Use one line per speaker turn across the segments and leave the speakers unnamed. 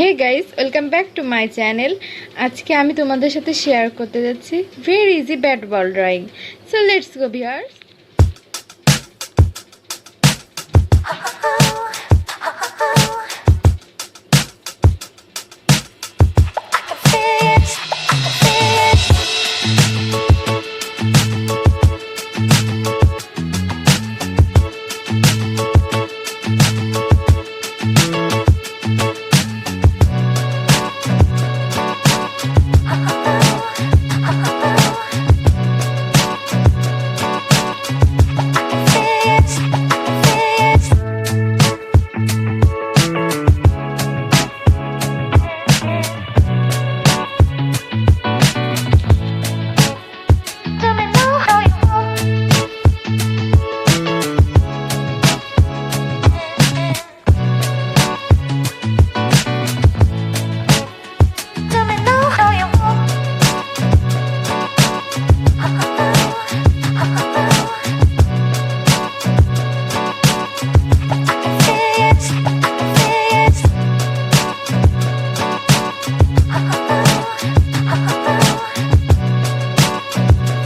Hey guys, welcome back to my channel. আজকে আমি তোমাদের সাথে শেয়ার করতে যাচ্ছি very easy bat ball drawing. So let's go viewers.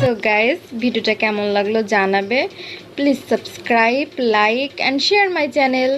So guys, ভিডিওটা কেমন লাগলো জানাবে। Please subscribe, like and share my channel.